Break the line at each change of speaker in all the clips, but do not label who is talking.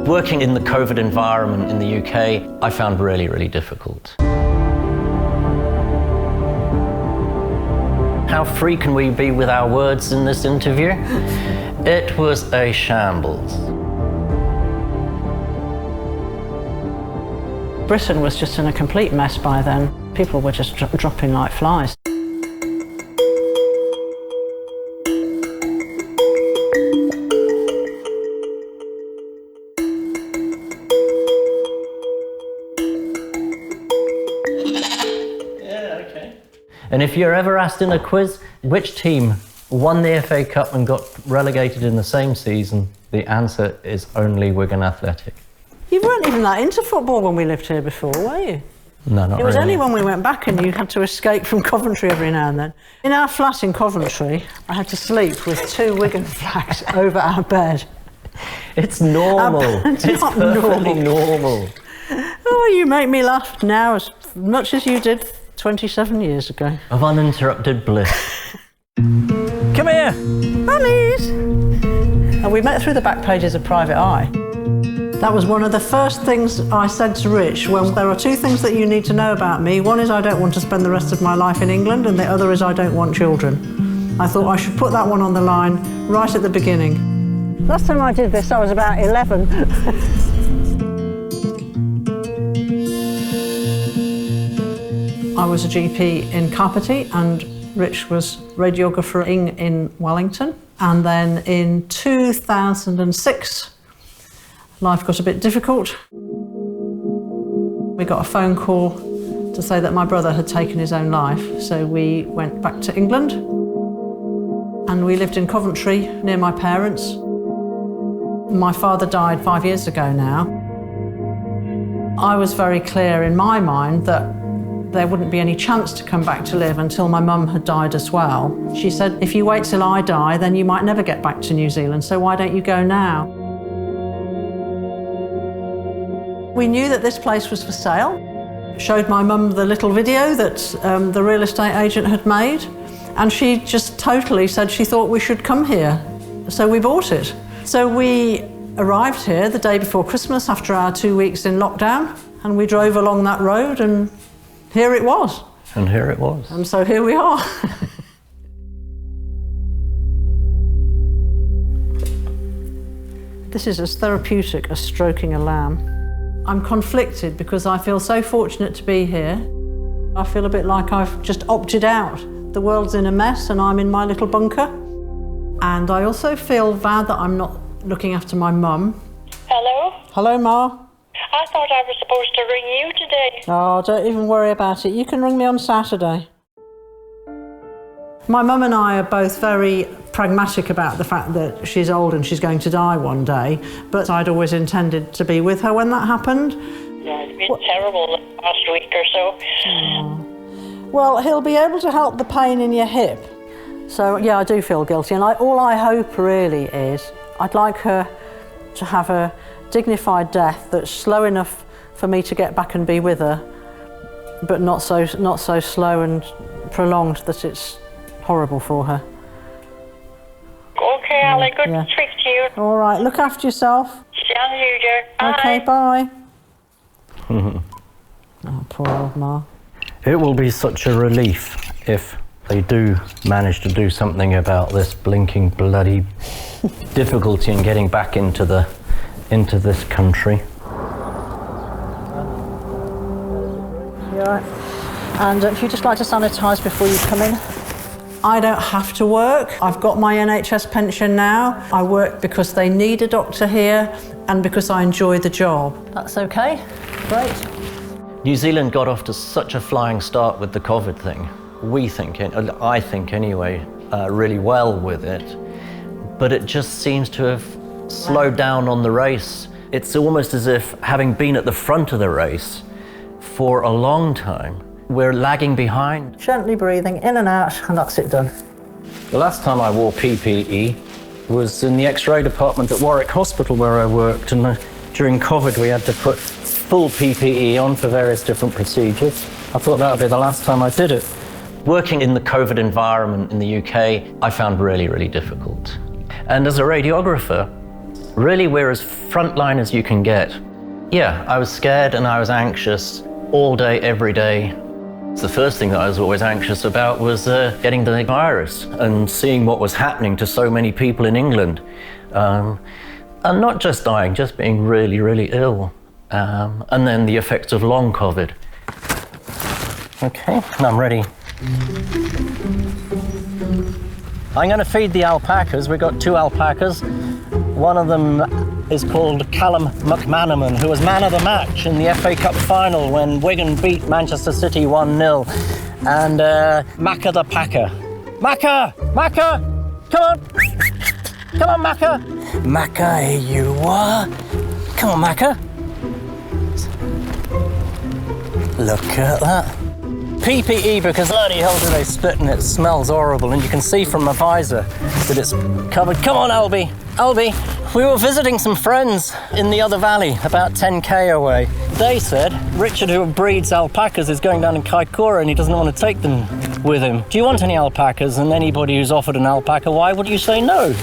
Working in the COVID environment in the UK, I found really, really difficult. How free can we be with our words in this interview? It was a shambles.
Britain was just in a complete mess by then. People were just dropping like flies.
And if you're ever asked in a quiz which team won the FA Cup and got relegated in the same season, the answer is only Wigan Athletic.
You weren't even that into football when we lived here before, were you?
No, not really.
It was only when we went back and you had to escape from Coventry every now and then. In our flat in Coventry, I had to sleep with 2 Wigan flags over our bed.
It's normal.
It's
It's
not
perfectly normal.
Oh, you make me laugh now as much as you did 27 years ago.
Of uninterrupted bliss. Come here!
Bunnies! And we met through the back pages of Private Eye. That was one of the first things I said to Rich when there are 2 things that you need to know about me. One is I don't want to spend the rest of my life in England, and the other is I don't want children. I thought I should put that one on the line right at the beginning. Last time I did this, I was about 11. I was a GP in Carpety and Rich was radiographer in Wellington. And then in 2006, life got a bit difficult. We got a phone call to say that my brother had taken his own life. So we went back to England and we lived in Coventry near my parents. My father died 5 years ago now. I was very clear in my mind that there wouldn't be any chance to come back to live until my mum had died as well. She said, if you wait till I die, then you might never get back to New Zealand, so why don't you go now? We knew that this place was for sale. Showed my mum the little video that the real estate agent had made, and she just totally said she thought we should come here. So we bought it. So we arrived here the day before Christmas after our 2 weeks in lockdown, and we drove along that road and here it was.
And here it was.
And so here we are. This is as therapeutic as stroking a lamb. I'm conflicted because I feel so fortunate to be here. I feel a bit like I've just opted out. The world's in a mess and I'm in my little bunker. And I also feel bad that I'm not looking after my mum.
Hello?
Hello, Ma.
I thought I was supposed to ring you today.
Oh, don't even worry about it. You can ring me on Saturday. My mum and I are both very pragmatic about the fact that she's old and she's going to die one day, but I'd always intended to be with her when that happened.
Yeah, it's been terrible the past week or so.
Oh. Well, he'll be able to help the pain in your hip. So, yeah, I do feel guilty. And all I hope really is I'd like her to have a dignified death that's slow enough for me to get back and be with her, but not so slow and prolonged that it's horrible for her.
Okay, Ali, good to speak to you.
All right, look after yourself.
Stand you, dear. Bye.
Okay, bye. Oh, poor old Ma.
It will be such a relief if they do manage to do something about this blinking bloody difficulty in getting back into this country. You all right?
And if you'd just like to sanitise before you come in. I don't have to work. I've got my NHS pension now. I work because they need a doctor here and because I enjoy the job. That's okay. Great.
New Zealand got off to such a flying start with the COVID thing. I think anyway, really well with it. But it just seems to have slowed down on the race. It's almost as if, having been at the front of the race for a long time, we're lagging behind.
Gently breathing in and out, and that's it done.
The last time I wore PPE was in the X-ray department at Warwick Hospital where I worked, and during COVID we had to put full PPE on for various different procedures. I thought that would be the last time I did it. Working in the COVID environment in the UK, I found really, really difficult. And as a radiographer, Really, we're as frontline as you can get. Yeah, I was scared and I was anxious all day, every day. The first thing that I was always anxious about was getting the virus and seeing what was happening to so many people in England. And not just dying, just being really, really ill. And then the effects of long COVID. Okay, I'm ready. I'm going to feed the alpacas. We've got 2 alpacas. One of them is called Callum McManaman, who was man of the match in the FA Cup final when Wigan beat Manchester City 1-0. And Macca the Packer. Macca! Macca! Come on! Come on, Macca! Macca, here you are. Come on, Macca. Look at that. PPE, because bloody hell do they spit and it smells horrible, and you can see from my visor that it's covered. Come on, Albie. Albie, we were visiting some friends in the other valley, about 10k away. They said Richard, who breeds alpacas, is going down in Kaikoura and he doesn't want to take them with him. Do you want any alpacas? And anybody who's offered an alpaca, why would you say no?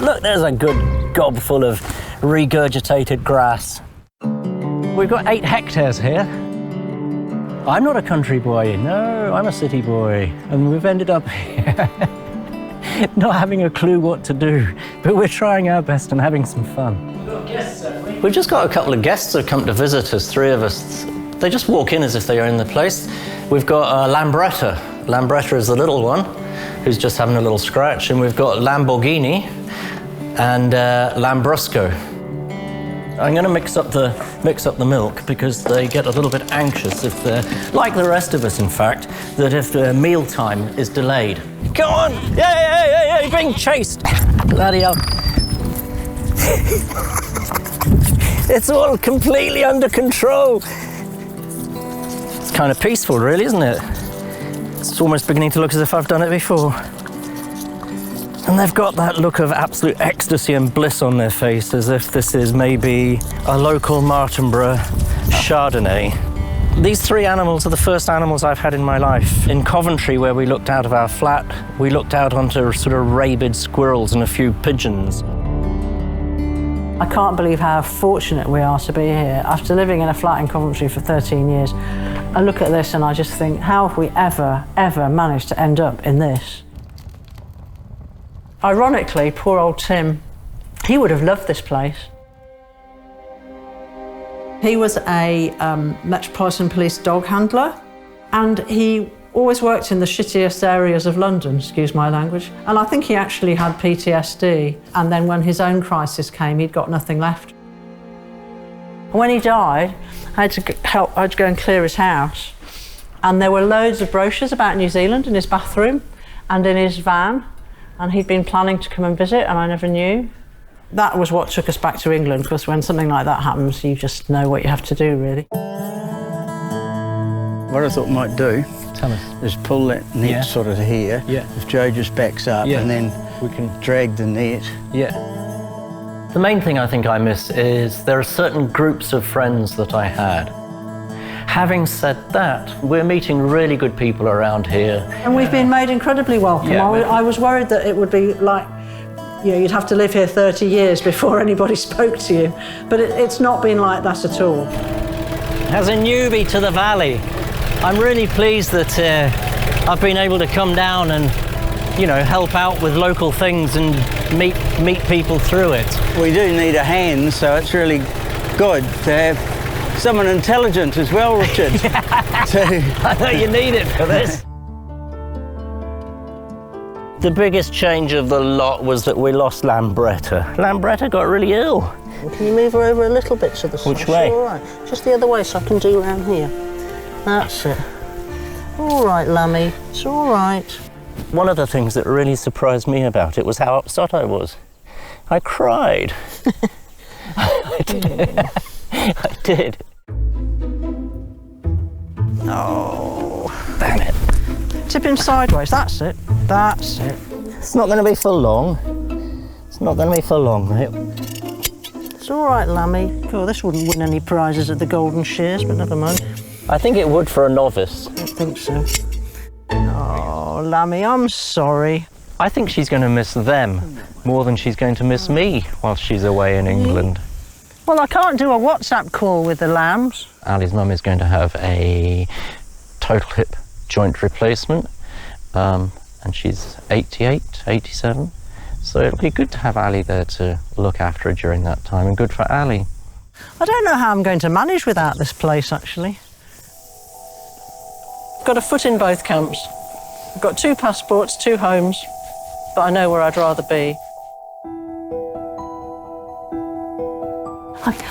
Look, there's a good gob full of regurgitated grass. We've got 8 hectares here. I'm not a country boy, no, I'm a city boy. And we've ended up here not having a clue what to do, but we're trying our best and having some fun. We've got guests, haven't we? We've just got a couple of guests who have come to visit us, 3 of us. They just walk in as if they own the place. We've got Lambretta. Lambretta is the little one, who's just having a little scratch, and we've got Lamborghini and Lambrusco. I'm going to mix up the milk because they get a little bit anxious if they're, like the rest of us in fact, that if the meal time is delayed. Come on! Yeah, you're being chased! Bloody hell. It's all completely under control. It's kind of peaceful, really, isn't it? It's almost beginning to look as if I've done it before. And they've got that look of absolute ecstasy and bliss on their face, as if this is maybe a local Martinborough Chardonnay. These 3 animals are the first animals I've had in my life. In Coventry, where we looked out of our flat, we looked out onto sort of rabid squirrels and a few pigeons.
I can't believe how fortunate we are to be here. After living in a flat in Coventry for 13 years, I look at this and I just think, how have we ever managed to end up in this? Ironically, poor old Tim, he would have loved this place. He was a Metropolitan Police dog handler, and he always worked in the shittiest areas of London, excuse my language. And I think he actually had PTSD, and then when his own crisis came, he'd got nothing left. When he died, I had to go and clear his house, and there were loads of brochures about New Zealand in his bathroom and in his van. And he'd been planning to come and visit, and I never knew. That was what took us back to England, because when something like that happens, you just know what you have to do, really.
What I thought might do is pull that net sort of here.
Yeah.
If Joe just backs up, and then we can drag the net.
Yeah. The main thing I think I miss is there are certain groups of friends that I had. Having said that, we're meeting really good people around here.
And we've been made incredibly welcome.
Yeah,
I was worried that it would be like, you know, you'd have to live here 30 years before anybody spoke to you. But it's not been like that at all.
As a newbie to the valley, I'm really pleased that I've been able to come down and, you know, help out with local things and meet people through it.
We do need a hand, so it's really good to have someone intelligent as well, Richard.
I know you need it for this. The biggest change of the lot was that we lost Lambretta. Lambretta got really ill.
Can you move her over a little bit to the side?
Which way?
All right. Just the other way, so I can do round here. That's it. All right, Lammy. It's all right.
One of the things that really surprised me about it was how upset I was. I cried. I did. I did. Oh, damn it.
Tip him sideways, that's it. That's it.
It's not going to be for long. It's not going to be for long, mate.
It's all right, Lammy. Oh, this wouldn't win any prizes at the Golden Shears, but never mind.
I think it would for a novice.
I don't think so. Oh, Lammy, I'm sorry.
I think she's going to miss them more than she's going to miss me while she's away in England.
Well, I can't do a WhatsApp call with the lambs.
Ali's mum is going to have a total hip joint replacement, and she's 88, 87. So it'll be good to have Ali there to look after her during that time, and good for Ali.
I don't know how I'm going to manage without this place, actually. Got a foot in both camps. I've got 2 passports, 2 homes, but I know where I'd rather be.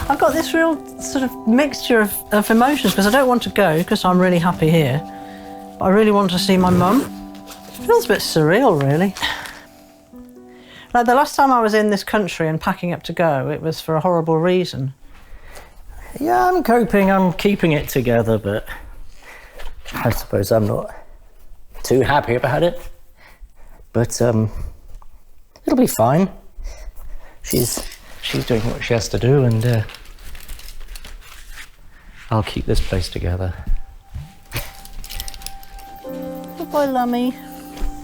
I've got this real sort of mixture of emotions, because I don't want to go, because I'm really happy here. But I really want to see my mum. It feels a bit surreal, really. Like the last time I was in this country and packing up to go, it was for a horrible reason.
Yeah, I'm coping, I'm keeping it together, but I suppose I'm not too happy about it. But it'll be fine. She's doing what she has to do, and I'll keep this place together.
Goodbye, Lummy.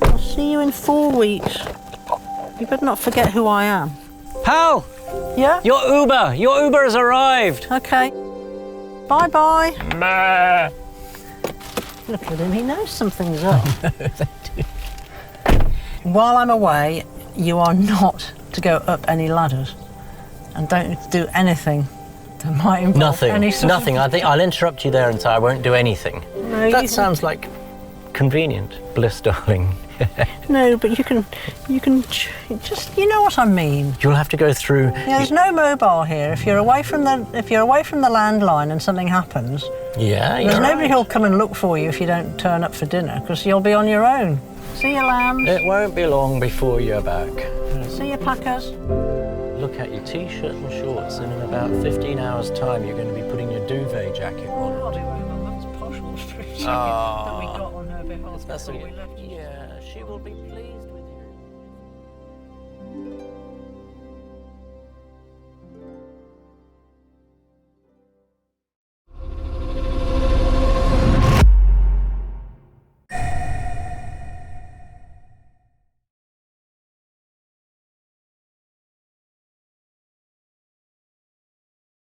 I'll see you in 4 weeks. You better not forget who I am.
Pal!
Yeah?
Your Uber has arrived!
Okay. Bye-bye.
Meh.
Look at him, he knows something's up. While I'm away, you are not to go up any ladders. And don't do anything that might involve any sort
Nothing.
of...
I think I'll interrupt you there and say I won't do anything.
No,
that sounds like convenient, Bliss, darling.
No, but you can just, you know what I mean.
You'll have to go through...
Yeah, there's no mobile here. If you're away from the landline and something happens,
Yeah,
there's nobody who'll come and look for you if you don't turn up for dinner, because you'll be on your own. See you, lambs.
It won't be long before you're back.
See you, packers.
Look at your t-shirt and shorts, and in about 15 hours' time, you're going to be putting your duvet jacket on.
That we got on her behalf.
Yeah, she will be pleased.